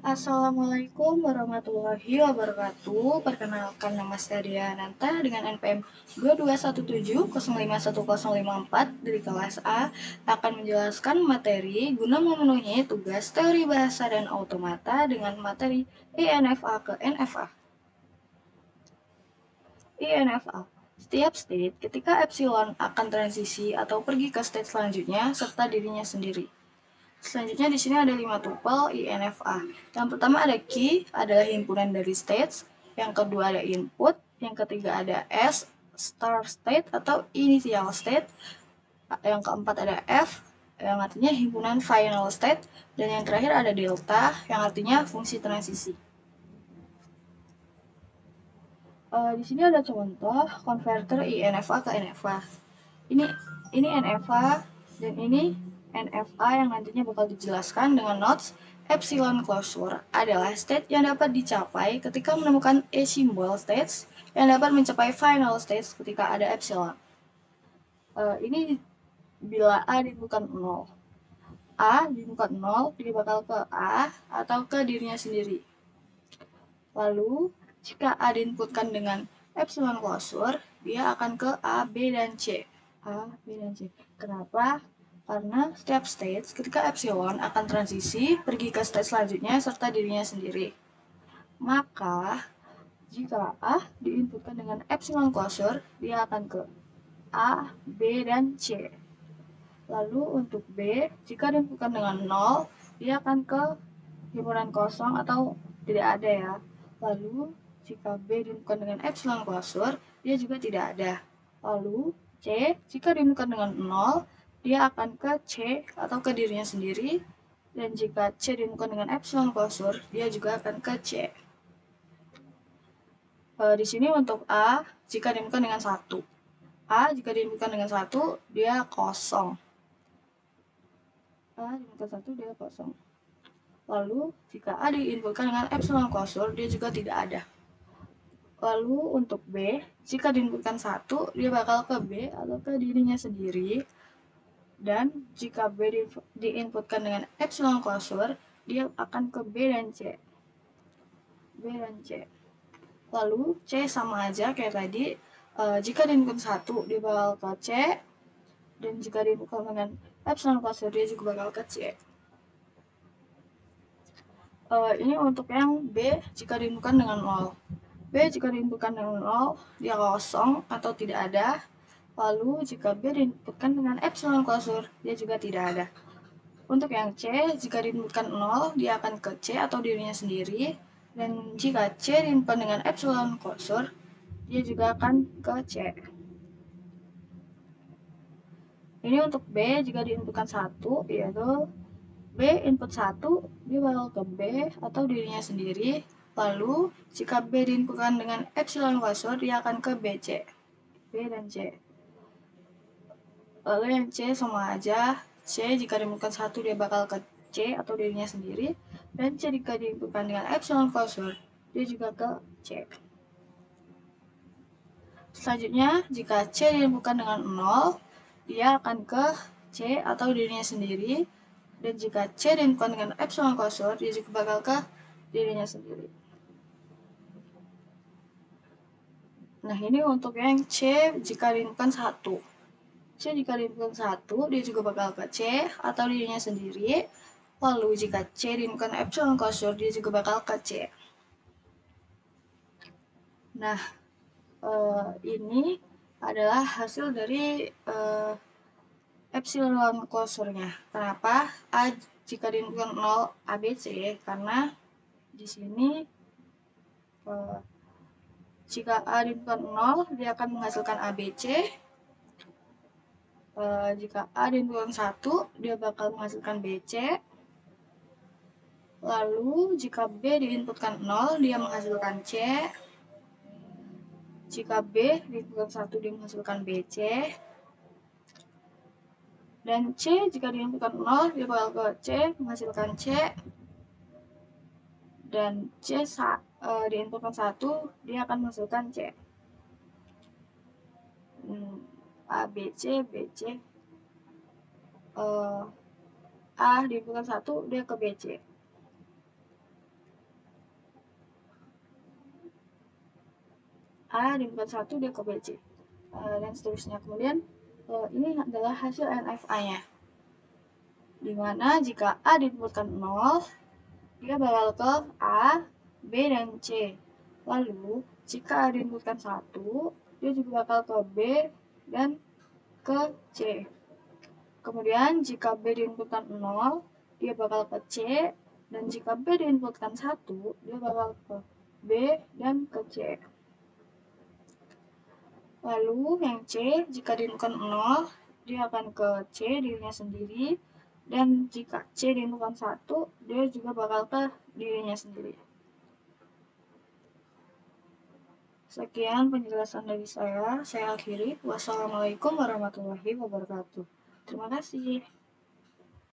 Assalamualaikum warahmatullahi wabarakatuh. Perkenalkan, nama saya Diananta dengan NPM 2217051054 dari kelas A akan menjelaskan materi guna memenuhi tugas teori bahasa dan automata dengan materi INFA ke NFA. INFA. Setiap state ketika epsilon akan transisi atau pergi ke state selanjutnya serta dirinya sendiri. Selanjutnya di sini ada 5 tupel INFA. Yang pertama ada key, adalah himpunan dari states. Yang kedua ada input. Yang ketiga ada S, start state atau initial state. Yang keempat ada F, yang artinya himpunan final state. Dan yang terakhir ada delta, yang artinya fungsi transisi. Di sini ada contoh converter INFA ke NFA. Ini NFA dan ini NFA yang nantinya bakal dijelaskan dengan notes. Epsilon closure adalah state yang dapat dicapai ketika menemukan a symbol states yang dapat mencapai final states ketika ada epsilon. Ini bila A bukan 0. A bukan 0, dia bakal ke A atau ke dirinya sendiri. Lalu, jika A diinputkan dengan epsilon closure, dia akan ke A, B, dan C. A, B, dan C. Kenapa? Karena setiap stage ketika epsilon akan transisi pergi ke stage selanjutnya serta dirinya sendiri. Maka, jika A diinputkan dengan epsilon closure, dia akan ke A, B, dan C. Lalu untuk B, jika diinputkan dengan 0, dia akan ke himpunan kosong atau tidak ada ya. Lalu, jika B diinputkan dengan epsilon closure, dia juga tidak ada. Lalu, C, jika diinputkan dengan 0, dia akan ke C atau ke dirinya sendiri. Dan jika C diinputkan dengan epsilon closure, dia juga akan ke C. Di sini untuk A, jika diinputkan dengan 1. A, jika diinputkan dengan 1, dia kosong. A diinputkan 1, dia kosong. Lalu, jika A diinputkan dengan epsilon closure, dia juga tidak ada. Lalu untuk B, jika diinputkan 1, dia bakal ke B atau ke dirinya sendiri. Dan jika B diinputkan dengan epsilon closure, dia akan ke B dan C. B dan C. Lalu C sama aja kayak tadi. Jika diinputkan 1, dia bakal ke C. Dan jika diinputkan dengan epsilon closure, dia juga bakal ke C. Ini untuk yang B jika diinputkan dengan 0. B jika diinputkan dengan 0, dia kosong atau tidak ada. Lalu jika B diinputkan dengan epsilon closure, dia juga tidak ada. Untuk yang C, jika diinputkan 0, dia akan ke C atau dirinya sendiri. Dan jika C diinputkan dengan epsilon closure, dia juga akan ke C. Ini untuk B jika diinputkan 1, yaitu B input 1, dia bakal ke B atau dirinya sendiri. Lalu, jika B diinputkan dengan epsilon closure, dia akan ke BC. B dan C. Lalu yang C sama aja. C jika diinputkan 1, dia bakal ke C atau dirinya sendiri. Dan C jika diinputkan dengan epsilon closure, dia juga ke C. Selanjutnya, jika C diinputkan dengan 0, dia akan ke C atau dirinya sendiri. Dan jika C diinputkan dengan epsilon closure, dia juga bakal ke dirinya sendiri. Nah, ini untuk yang C jika diinputkan 1. C jika diinputkan 1, dia juga bakal ke C atau dirinya sendiri. Lalu jika C diinputkan epsilon closure, dia juga bakal ke C. Nah, ini adalah hasil dari epsilon closure-nya. Kenapa? A jika diinputkan 0 ABC, karena di sini jika A diinputkan 0, dia akan menghasilkan ABC. Jika A diinputkan 1, dia bakal menghasilkan BC. Lalu jika B diinputkan 0, dia menghasilkan C. Jika B diinputkan 1, dia menghasilkan BC. Dan C jika diinputkan 0, dia bakal ke C, menghasilkan C. Dan C diinputkan 1, dia akan menghasilkan C. A, B, C, B, C. A diinputkan 1, dia ke B, C. A diinputkan 1, dia ke BC. Dan seterusnya. Kemudian ini adalah hasil NFA-nya. Dimana jika A diinputkan 0, dia bakal ke A, B, dan C. Lalu, jika A diinputkan 1, dia juga bakal ke B dan ke C. Kemudian, jika B diinputkan 0, dia bakal ke C. Dan jika B diinputkan 1, dia bakal ke B dan ke C. Lalu, yang C, jika diinputkan 0, dia akan ke C dirinya sendiri. Dan jika C diinputkan 1, dia juga bakal ke dirinya sendiri. Sekian penjelasan dari saya akhiri. Wassalamualaikum warahmatullahi wabarakatuh. Terima kasih.